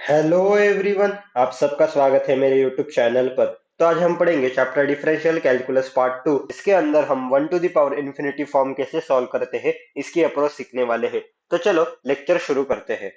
Hello everyone, आप सबका स्वागत है मेरे यूट्यूब चैनल पर। तो आज हम पढ़ेंगे चैप्टर डिफरेंशियल कैलकुलस पार्ट 2। इसके अंदर हम 1 to the power infinity form कैसे सॉल्व करते हैं इसकी अप्रोच सीखने वाले हैं। तो चलो लेक्चर शुरू करते हैं।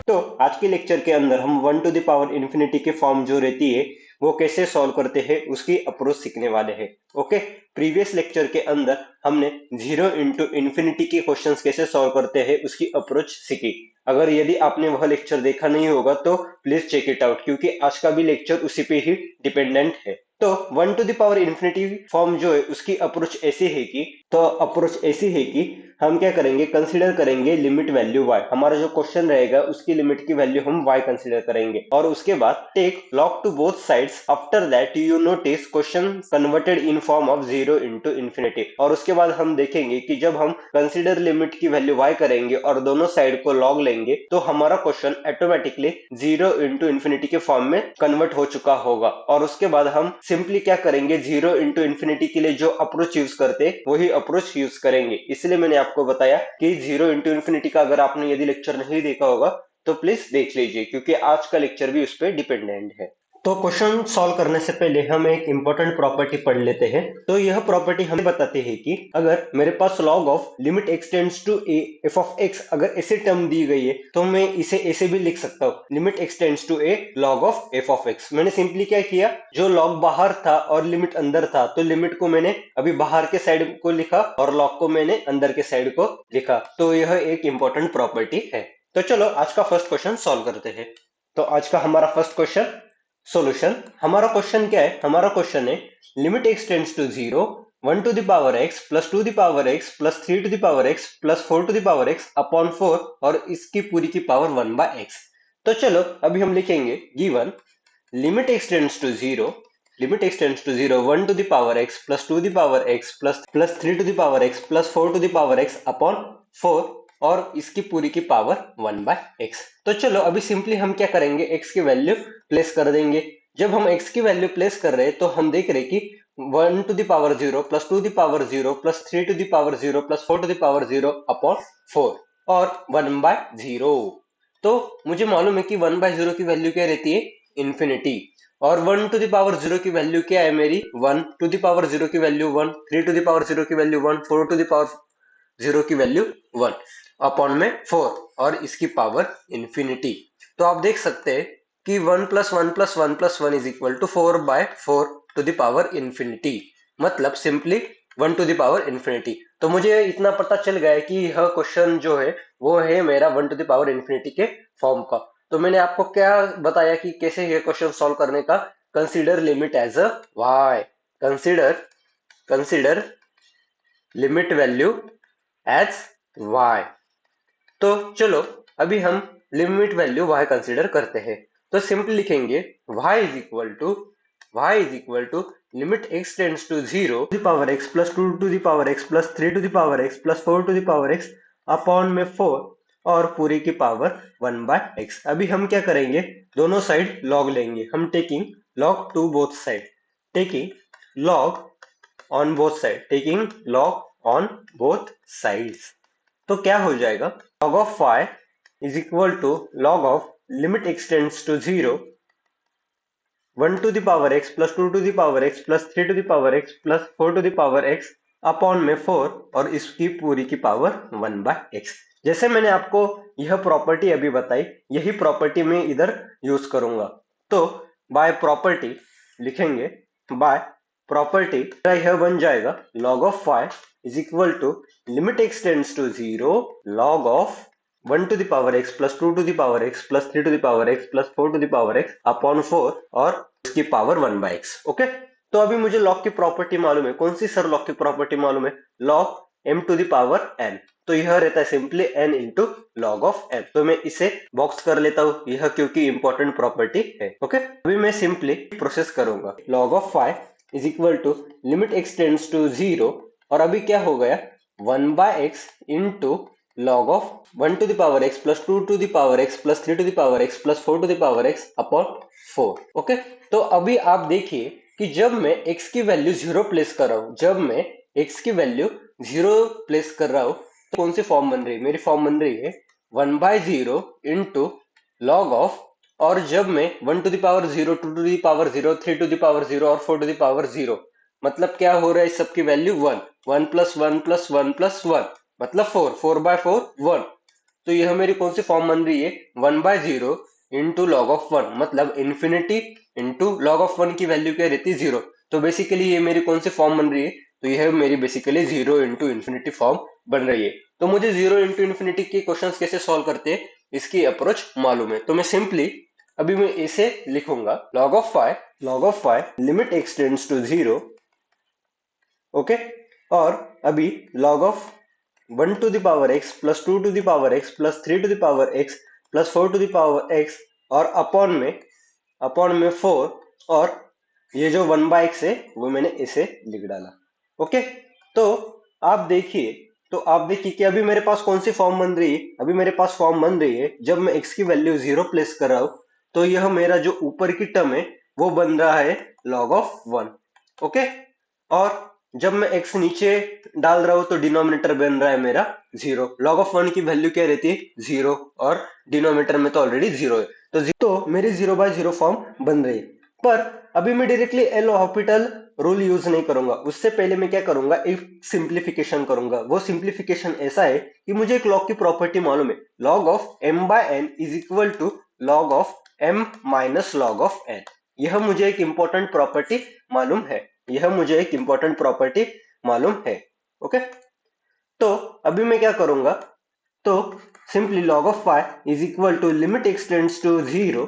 तो आज के लेक्चर के अंदर हम 1 टू द पावर इन्फिनिटी की फॉर्म जो रहती है वो कैसे सॉल्व करते हैं उसकी अप्रोच सीखने वाले हैं। ओके, प्रीवियस लेक्चर के अंदर हमने 0 इंटू इन्फिनिटी के क्वेश्चंस कैसे सॉल्व करते हैं उसकी अप्रोच सीखी। अगर यदि आपने वह लेक्चर देखा नहीं होगा तो प्लीज चेक इट आउट, क्योंकि आज का भी लेक्चर उसी पे ही डिपेंडेंट है। तो 1 to the power infinity form जो है उसकी अप्रोच ऐसी है कि हम क्या करेंगे, कंसीडर करेंगे लिमिट वैल्यू y। हमारा जो क्वेश्चन रहेगा उसकी लिमिट की वैल्यू हम y कंसीडर करेंगे और उसके बाद take log to both sides. After that you notice question converted in form of 0 into infinity. और उसके बाद हम देखेंगे कि जब हम कंसीडर लिमिट की वैल्यू y करेंगे और दोनों साइड को log लेंगे तो हमारा क्वेश्चन ऑटोमेटिकली 0 इंटू इन्फिनिटी के फॉर्म में कन्वर्ट हो चुका होगा। और उसके बाद हम सिंपली क्या करेंगे, 0 इंटू इन्फिनिटी के लिए जो अप्रोच यूज करते वही अप्रोच यूज करेंगे। इसलिए मैंने आपको बताया कि 0 इंटू इन्फिनिटी का अगर आपने यदि लेक्चर नहीं देखा होगा तो प्लीज देख लीजिए, क्योंकि आज का लेक्चर भी उस पर डिपेंडेंट है। तो क्वेश्चन सॉल्व करने से पहले हम एक इंपॉर्टेंट प्रॉपर्टी पढ़ लेते हैं। तो यह प्रॉपर्टी हमें बताती है कि अगर मेरे पास log of limit x tends to a f of x अगर ऐसे टर्म दी गई है तो मैं इसे ऐसे भी लिख सकता हूँ, limit x tends to a log of f of x। मैंने सिंपली क्या किया, जो log बाहर था और लिमिट अंदर था तो लिमिट को मैंने अभी बाहर के साइड को लिखा और log को मैंने अंदर के साइड को लिखा। तो यह एक इंपॉर्टेंट प्रॉपर्टी है। तो चलो आज का फर्स्ट क्वेश्चन सॉल्व करते हैं। तो आज का हमारा फर्स्ट क्वेश्चन सॉल्यूशन। हमारा क्वेश्चन क्या है, हमारा क्वेश्चन है limit x tends to 0 1 to the power x plus 2 the power x plus 3 to the power x plus 4 to the power x upon 4 और इसकी पूरी की पावर 1 बाय x। तो चलो अभी हम लिखेंगे given limit x tends to 0 1 to the power x plus 2 the power x plus 3 to the power x plus 4 to the power x upon 4 और इसकी पूरी की पावर 1 बाय x। तो चलो अभी सिंपली हम क्या करेंगे, x की वैल्यू प्लेस कर देंगे। जब हम x की वैल्यू प्लेस कर रहे हैं तो हम देख रहे हैं कि 1 to the power 0 plus 2 the power 0 plus 3 to the power 0 plus 4 to the power 0 upon 4 और 1 बाय 0। तो मुझे मालूम है कि 1 बाय 0 की वैल्यू क्या रहती है, इन्फिनिटी। और 1 टू द पावर 0 की वैल्यू क्या है मेरी, 1 टू द पावर 0 की वैल्यू 1, 3 टू द पावर 0 की वैल्यू 1, 4 टू द पावर 0 की वैल्यू 1 अपॉन में 4 और इसकी पावर इन्फिनिटी। तो आप देख सकते हैं कि 1 plus 1 plus 1 plus 1 is equal to 4 by 4 to the power infinity, मतलब simply 1 to the power infinity. तो मुझे इतना पता चल गया है कि यह क्वेश्चन जो है वो है मेरा 1 टू द पावर इन्फिनिटी के फॉर्म का। तो मैंने आपको क्या बताया कि कैसे यह क्वेश्चन सॉल्व करने का, consider limit as a y, consider limit value as y। तो चलो अभी हम लिमिट वैल्यू y कंसीडर करते हैं। तो सिंपल लिखेंगे y is equal to limit x tends to 0 to the power x plus 2 to the power x plus 3 to the power x plus 4 to the power x upon में 4 और पूरी की power 1 by x। अभी हम क्या करेंगे, दोनों side log लेंगे। हम taking log to both side, taking log on both side, taking log on both sides. तो क्या हो जाएगा, log of y is equal to log of limit x tends to 0 1 to the power x plus 2 to the power x plus 3 to the power x plus 4 to the power x upon में 4 और इसकी पूरी की power 1 by x। जैसे मैंने आपको यह property अभी बताई, यही प्रॉपर्टी मैं इधर यूज करूंगा। तो बाय प्रॉपर्टी लिखेंगे, बाय प्रॉपर्टी यह बन जाएगा log of y is equal to limit x tends to 0 log of 1 to the power x plus 2 to the power x plus 3 to the power x plus 4 to the power x upon 4 और इसकी power 1 by x। Okay, तो अभी मुझे log की property मालूम है। कौन सी सर लॉग की प्रॉपर्टी मालूम है, log m to the power n। तो यह रहता है simply n into log of m। तो मैं इसे बॉक्स कर लेता हूँ यह, क्योंकि इंपॉर्टेंट प्रॉपर्टी है। ओके, अभी मैं सिंपली प्रोसेस करूंगा, log of y is equal to limit x tends to 0 और अभी क्या हो गया 1 by x into log of 1 to the power x plus 2 to the power x plus 3 to the power x plus 4 to the power x upon 4। Okay, तो अभी आप देखिए कि जब मैं x की वैल्यू 0 प्लेस कर रहा हूं, जब मैं x की वैल्यू 0 प्लेस कर रहा हूं तो कौन सी फॉर्म बन रही है? मेरी फॉर्म बन रही है 1/0 इंटू लॉग ऑफ, और जब मैं 1 to the power 0, 2 to the power 0, 3 to the power 0 और 4 टू द पावर 0, मतलब क्या हो रहा है? इस सबकी वैल्यू 1, 1 प्लस 1 प्लस 1 प्लस 1 मतलब 4, 4/4 1। तो यह मेरी कौन सी फॉर्म बन रही है? 1/0 इंटू लॉग ऑफ 1, मतलब इन्फिनिटी इंटू लॉग ऑफ 1 की वैल्यू क्या रहती है? 0। तो बेसिकली ये मेरी कौन सी फॉर्म बन रही है? तो यह मेरी बेसिकली 0 इंटू इन्फिनिटी फॉर्म बन रही है। तो मुझे 0 इंटू इन्फिनिटी के क्वेश्चंस कैसे सॉल्व करते हैं इसकी अप्रोच मालूम है। तो मैं सिंपली अभी मैं इसे लिखूंगा log of five limit x tends to 0, okay. और अभी log of 1 to the power x plus 2 to the power x plus 3 to the power x plus 4 to the power x और अपॉन में 4, और ये जो 1/x है वो मैंने इसे लिख डाला, ओके। तो आप देखिए कि अभी मेरे पास कौन सी फॉर्म बन रही है? अभी मेरे पास फॉर्म बन रही है जब मैं x की वैल्यू 0 प्लेस कर रहा हूं तो यह मेरा जो ऊपर की टर्म है वो बन रहा है log ऑफ 1, ओके। और जब मैं x नीचे डाल रहा हूं तो डिनोमिनेटर बन रहा है मेरा 0। log ऑफ 1 की वैल्यू क्या रहती है? 0, और डिनोमिनेटर में तो ऑलरेडी 0 है, तो मेरी 0/0 फॉर्म बन रही है। पर अभी मैं directly L hospital rule use नहीं करूंगा, उससे पहले मैं क्या करूंगा? एक सिंप्लीफिकेशन करूंगा। वो सिंप्लीफिकेशन ऐसा है कि मुझे एक लॉग की प्रॉपर्टी मालूम है, log of m/n is equal to log of m minus log of n। यह मुझे एक इंपॉर्टेंट प्रॉपर्टी मालूम है, ओके। तो अभी मैं क्या करूंगा? तो simply log of five is equal to limit x tends to 0,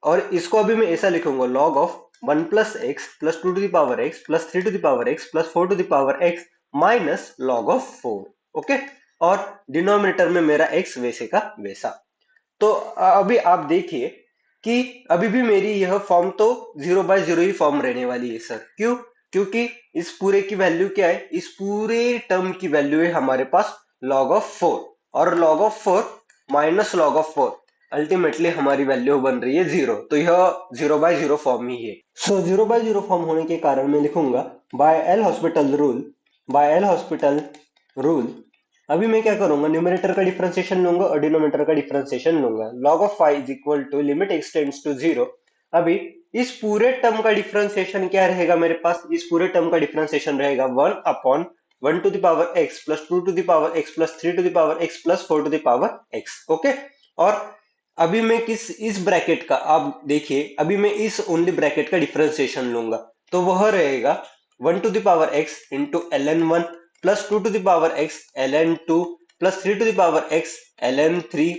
और इसको अभी मैं ऐसा लिखूंगा log of 1 plus x plus 2 to the power x plus 3 to the power x plus 4 to the power x minus log of 4, okay. और denominator में मेरा x वैसे का वैसा। तो अभी आप देखिए कि अभी भी मेरी यह फॉर्म तो 0/0 ही फॉर्म रहने वाली है सर। क्यों? क्योंकि इस पूरे की वैल्यू क्या है? इस पूरे टर्म की वैल्यू है हमारे पास log ऑफ 4, और log of 4 minus log of 4, ultimately हमारी वैल्यू बन रही है 0। तो यह 0/0 फॉर्म ही है। सो 0/0 फॉर्म होने के कारण मैं लिखूंगा बाय एल हॉस्पिटल रूल। अभी मैं क्या करूंगा? न्यूमरेटर का डिफरेंशिएशन लूंगा और डिनोमिनेटर का डिफरेंशिएशन लूंगा। log of 5 is equal to limit x tends to 0। अभी इस पूरे टर्म का डिफरेंशिएशन क्या रहेगा मेरे पास? इस पूरे टर्म का डिफरेंशिएशन रहेगा 1/1 to the power x plus 2 to the power x plus 3 to the power x plus 4 to the power x, okay. और अभी मैं इस ब्रैकेट का, आप देखिए अभी मैं इस ओनली ब्रैकेट का डिफरेंशिएशन लूंगा, तो वह रहेगा 1 to the power x into ln1 plus 2 to the power x ln2 plus 3 to the power x ln3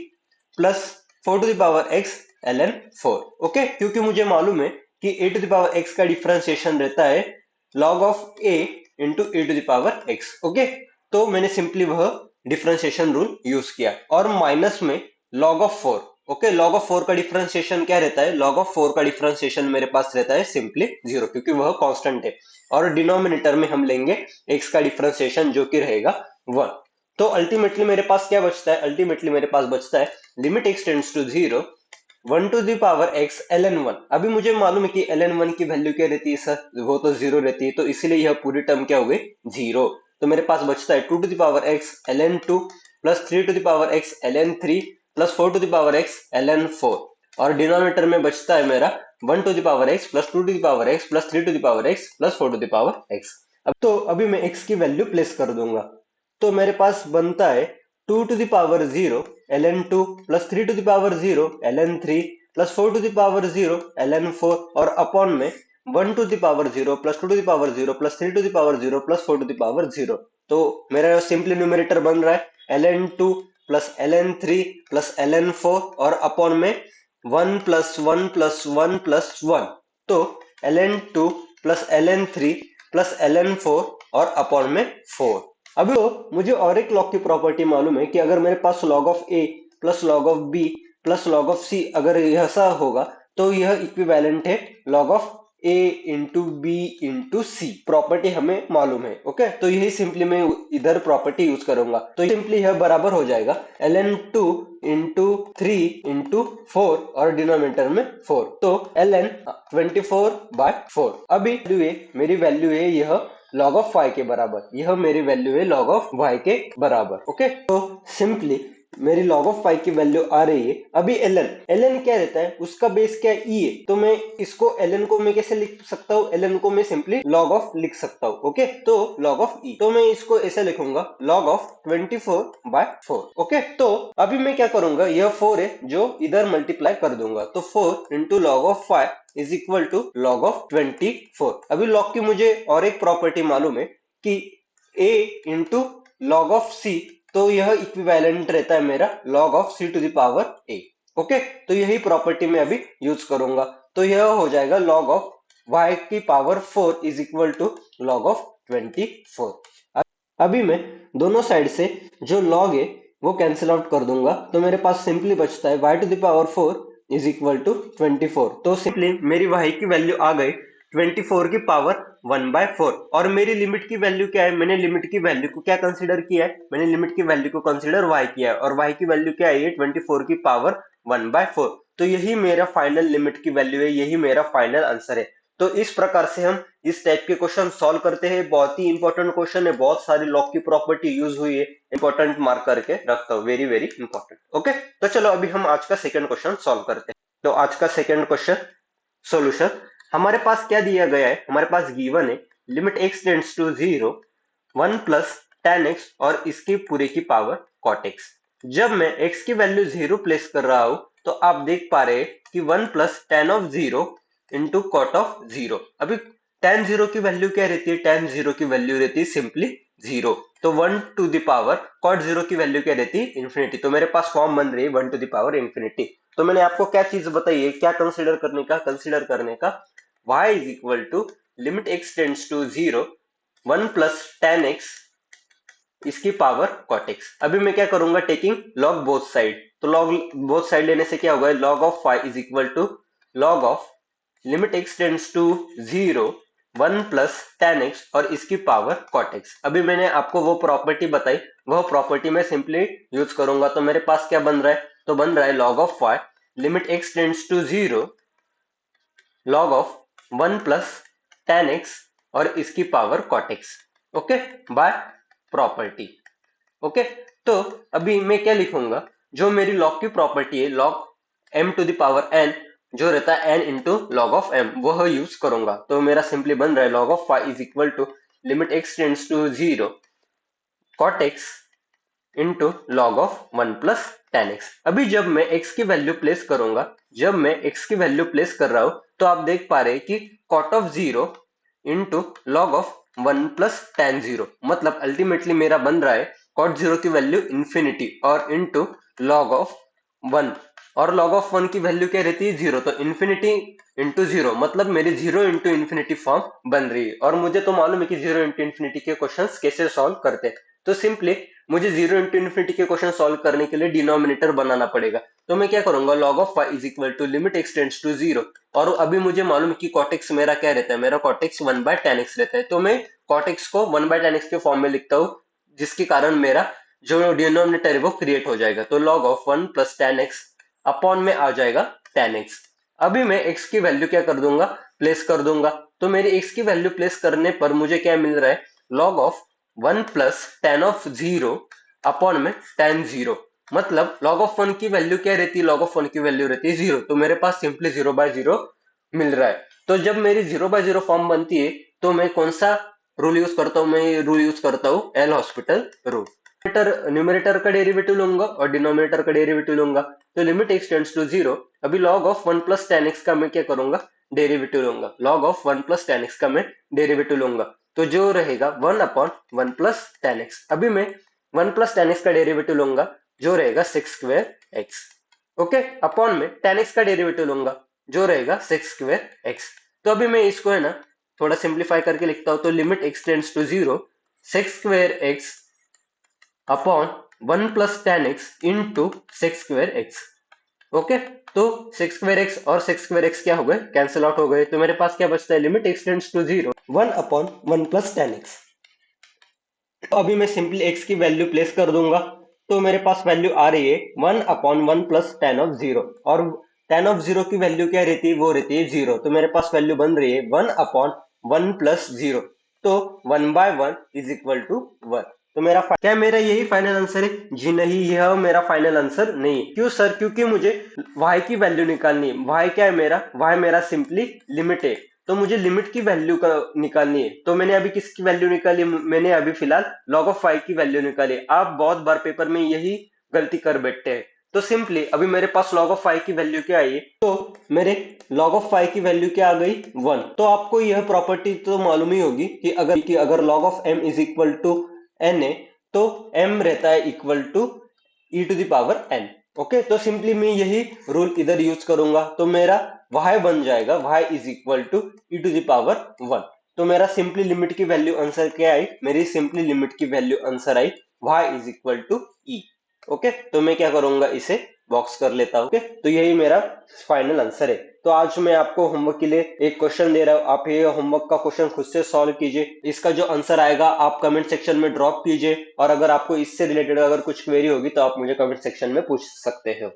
plus 4 to the power x ln4, okay. क्योंकि मुझे मालूम है कि a to the power x का डिफरेंशिएशन रहता है log of a into a to the power x, okay. तो मैंने सिंपली वह डिफरेंशिएशन रूल यूज किया, और माइनस में log of 4, okay. log of 4 का डिफरेंशिएशन क्या रहता है? log ऑफ 4 का डिफरेंशिएशन मेरे पास रहता है सिंपली 0, क्योंकि वह कांस्टेंट है। और डिनोमिनेटर में हम लेंगे x का डिफरेंशिएशन जो कि रहेगा 1। तो अल्टीमेटली मेरे पास क्या बचता है? अल्टीमेटली मेरे पास बचता है limit x tends to 0 1 to the power x ln1। अभी मुझे मालूम है कि ln1 की वैल्यू क्या रहती है सर? वो तो 0 रहती है, तो इसीलिए यह पूरी टर्म क्या हो गई? 0। तो मेरे पास बचता है 2 to the power x ln2 plus 3 to the power x ln3 plus 4 to the power x ln4, और डिनोमिनेटर में बचता है मेरा 1 to the power x plus 2 to the power x plus 3 to the power x plus 4 to the power x। अब तो अभी मैं x की वैल्यू प्लेस कर दूंगा, तो मेरे पास बनता है 2 to the power 0 ln2 plus 3 to the power 0 ln3 plus 4 to the power 0 ln4, और अपॉन में 1 to the power 0 plus 2 to the power 0 plus 3 to the power 0 plus 4 to the power 0। तो मेरा सिंपली न्यूमरेटर बन रहा है ln2 plus ln3 plus ln4, और upon में 1 plus 1 plus 1 plus 1। तो ln2 plus ln3 plus ln4 और upon में 4। अभी तो मुझे और एक लॉग की प्रॉपर्टी मालूम है कि अगर मेरे पास log of a plus log of b plus log of c अगर ऐसा होगा तो यह इक्विवेलेंट है log of a into B into C. Property हमें मालूम है, ओके। तो यही सिंपली मैं इधर प्रॉपर्टी यूज करूंगा, तो सिंपली यह बराबर हो जाएगा ln2 इंटू 3 इंटू 4 और डिनोमिनेटर में 4, तो ln 24/4। अभी मेरी वैल्यू है यह log ऑफ y के बराबर, यह मेरी वैल्यू है log ऑफ y के बराबर। ओके, तो सिंपली मेरी log ऑफ y की वैल्यू आ रही है। अभी ln क्या रहता है, उसका बेस क्या है, e है, तो मैं इसको ln को मैं कैसे लिख सकता हूँ, ln को मैं सिंपली log ऑफ लिख सकता हूँ। ओके, तो log ऑफ e, तो मैं इसको ऐसे लिखूंगा log ऑफ 24/4। ओके, तो अभी मैं क्या करूंगा, यह 4 है जो इधर मल्टीप्लाई कर दूंगा, तो 4 into log of 5 is equal to log of 24। अभी log की मुझे और एक प्रॉपर्टी मालूम है कि a into log of c, तो यह इक्विवेलेंट रहता है मेरा log of c to the power a। Okay, तो यही प्रॉपर्टी मैं अभी यूज करूंगा, तो यह हो जाएगा log ऑफ y की power 4 is equal to log of 24। अभी मैं दोनों साइड से जो log है वो कैंसिल आउट कर दूंगा, तो मेरे पास सिंपली बचता है y to the power 4 is equal to 24। तो सिंपली मेरी y की वैल्यू आ गई 24 की पावर 1/4। और मेरी लिमिट की वैल्यू क्या है, मैंने लिमिट की वैल्यू को क्या कंसीडर किया है, मैंने लिमिट की वैल्यू को कंसीडर y किया है, और y की वैल्यू क्या है, 24 की पावर 1/4। तो यही मेरा फाइनल लिमिट की वैल्यू है, यही मेरा फाइनल आंसर है। तो इस प्रकार से हम इस टाइप के क्वेश्चन सॉल्व करते हैं। बहुत ही इंपॉर्टेंट क्वेश्चन है, बहुत सारी लॉग की प्रॉपर्टी यूज हुई है, इंपॉर्टेंट मार्क करके रखता हूँ, वेरी वेरी इंपॉर्टेंट। ओके, तो चलो अभी हम आज का सेकंड क्वेश्चन सॉल्व करते हैं। तो आज का सेकंड क्वेश्चन सॉल्यूशन, हमारे पास क्या दिया गया है, हमारे पास गिवन है limit x tends to 0 1 plus tan x और इसकी पूरे की पावर cot x। जब मैं x की वैल्यू 0 प्लेस कर रहा हूं, तो आप देख पा रहे हैं कि 1 plus tan of 0 into cot of 0। अभी tan 0 की वैल्यू क्या रहती है, tan 0 की वैल्यू रहती है सिंपली 0, तो 1 टू द पावर कॉट 0 की वैल्यू क्या रहती है, इंफिनिटी। तो मेरे पास फॉर्म बन रही है 1 टू द पावर इंफिनिटी। तो मैंने आपको क्या चीज बताई है, क्या कंसीडर करने का y is equal to limit x tends to 0 1 plus tan x इसकी पावर cot x। अभी मैं क्या करूंगा, टेकिंग log बोथ साइड, तो log बोथ साइड लेने से क्या होगा, log of y is equal to log of limit x tends to 0 1 plus tan x और इसकी पावर cot x। अभी मैंने आपको वो प्रॉपर्टी बताई, वह प्रॉपर्टी मैं सिंपली यूज करूंगा, तो मेरे पास क्या बन रहा है, तो बन रहा है log of y limit x tends to 0 log of 1 plus tan x और इसकी power cot x। Okay, by property. Okay, तो अभी मैं क्या लिखूंगा, जो मेरी log की प्रॉपर्टी है log m to the power n, जो रहता है n into log of m, वह यूज करूंगा। तो मेरा सिंपली बन रहा है log of y is equal to limit x tends to 0 cot x into log of 1 plus tan x। अभी जब मैं x की वैल्यू प्लेस करूंगा, जब मैं x की वैल्यू प्लेस कर रहा हूं, तो आप देख पा रहे हैं कि cot of 0 into log of 1 plus tan 0, मतलब अल्टीमेटली मेरा बन रहा है cot 0 की वैल्यू इंफिनिटी और इंटू लॉग ऑफ 1, और log ऑफ 1 की वैल्यू क्या रहती है 0, तो इंफिनिटी इंटू 0, मतलब मेरी 0 इंटू इंफिनिटी फॉर्म बन रही है। और मुझे तो मालूम है कि 0 इंटू इंफिनिटी के क्वेश्चंस कैसे सॉल्व करते हैं, तो सिंपली मुझे 0 इंटू इंफिनिटी के क्वेश्चन सॉल्व करने के लिए डिनोमिनेटर बनाना पड़ेगा। तो मैं क्या करूंगा, log of y is equal to limit x tends to 0, और अभी मुझे मालूम है कि cot x मेरा क्या रहता है, मेरा cot x 1 by tan x रहता है, तो मैं cot x को 1 बाय tan x के फॉर्म में लिखता हूँ, जिसके कारण मेरा जो डिनोमिनेटर है वो क्रिएट हो जाएगा। तो log of 1 plus tan x upon में आ जाएगा tan x। अभी मैं x की वैल्यू क्या कर दूंगा, प्लेस कर दूंगा, तो मेरी x की वैल्यू प्लेस करने पर मुझे क्या मिल रहा है, log of 1 plus tan of 0 upon में tan 0, मतलब log ऑफ 1 की वैल्यू क्या रहती है, log ऑफ 1 की वैल्यू रहती है 0, तो मेरे पास सिंपली 0/0 मिल रहा है। तो जब मेरी 0/0 फॉर्म बनती है, तो मैं कौन सा रूल यूज करता हूँ, मैं रूल यूज करता हूँ एल हॉस्पिटल रूल। न्यूमरेटर का डेरिवेटिव लूंगा और डिनोमिनेटर का डेरिवेटिव लूंगा, तो लिमिट x टेंड्स टू 0, अभी log of 1 plus tan x का मैं क्या करूंगा, डेरिवेटिव लूंगा, log of 1 plus tan x का मैं डेरिवेटिव लूंगा, तो जो रहेगा 1 अपॉन 1 प्लस tan x। अभी मैं 1 प्लस tan x का डेरिवेटिव लूंगा, जो रहेगा 6 स्क्वायर x। ओके, अपॉन में tan x का डेरिवेटिव लूंगा, जो रहेगा 6 स्क्वायर x। तो अभी मैं इसको है ना थोड़ा सिंप्लीफाई करके लिखता हूं, तो limit x tends to 0 6 square x upon 1 plus tan x into 6 square x। Okay, तो 6 स्क्वायर x और 6 स्क्वायर x क्या हो गए, कैंसिल आउट हो गए, तो मेरे पास क्या बचता है, limit x tends to 0 1 upon 1 plus tan x। तो अभी मैं सिंपली x की वैल्यू प्लेस कर दूंगा, तो मेरे पास वैल्यू आ रही है 1 अपॉन 1 प्लस tan ऑफ 0, और tan ऑफ 0 की वैल्यू क्या रहती है, वो रहती है 0, तो मेरे पास वैल्यू बन रही है 1 अपॉन 1 प्लस 0। तो 1/1 इज इक्वल टू 1। तो क्या मेरा यही फाइनल आंसर है? जी नहीं, यह मेरा फाइनल आंसर नहीं है। क्यों सर? क्योंकि मुझे y की वैल्यू निकालनी है। y क्या है मेरा? y मेरा सिंपली लिमिट है। तो मुझे लिमिट की वैल्यू का निकालनी है। तो मैंने अभी किसकी वैल्यू निकाली? मैंने अभी फिलहाल log ऑफ y की वैल्यू निकाली। आप बहुत बार पेपर में यही गलती कर बैठते हैं। तो सिंपली अभी मेरे पास log ऑफ y की वैल्यू क्या आई है? तो मेरे log ऑफ y की वैल्यू क्या आ गई? 1। तो आपको यह प्रॉपर्टी तो मालूम ही होगी कि अगर log of m is equal to n है, तो m रहता है equal to e to the power n। Okay, तो सिंपली मैं यही रूल इधर यूज करूंगा। तो मेरा y बन जाएगा y is equal to e to the power 1। तो मेरा सिंपली लिमिट की वैल्यू आंसर क्या आई? मेरी सिंपली लिमिट की वैल्यू आंसर आई y is equal to e। Okay, तो मैं क्या करूंगा, इसे बॉक्स कर लेता हूँ। ओके, तो यही मेरा फाइनल आंसर है। तो आज मैं आपको होमवर्क के लिए एक क्वेश्चन दे रहा हूँ, आप ये होमवर्क का क्वेश्चन खुद से सॉल्व कीजिए। इसका जो आंसर आएगा आप कमेंट सेक्शन में ड्रॉप कीजिए, और अगर आपको इससे रिलेटेड अगर कुछ क्वेरी होगी तो आप मुझे कमेंट सेक्शन में पूछ सकते हो।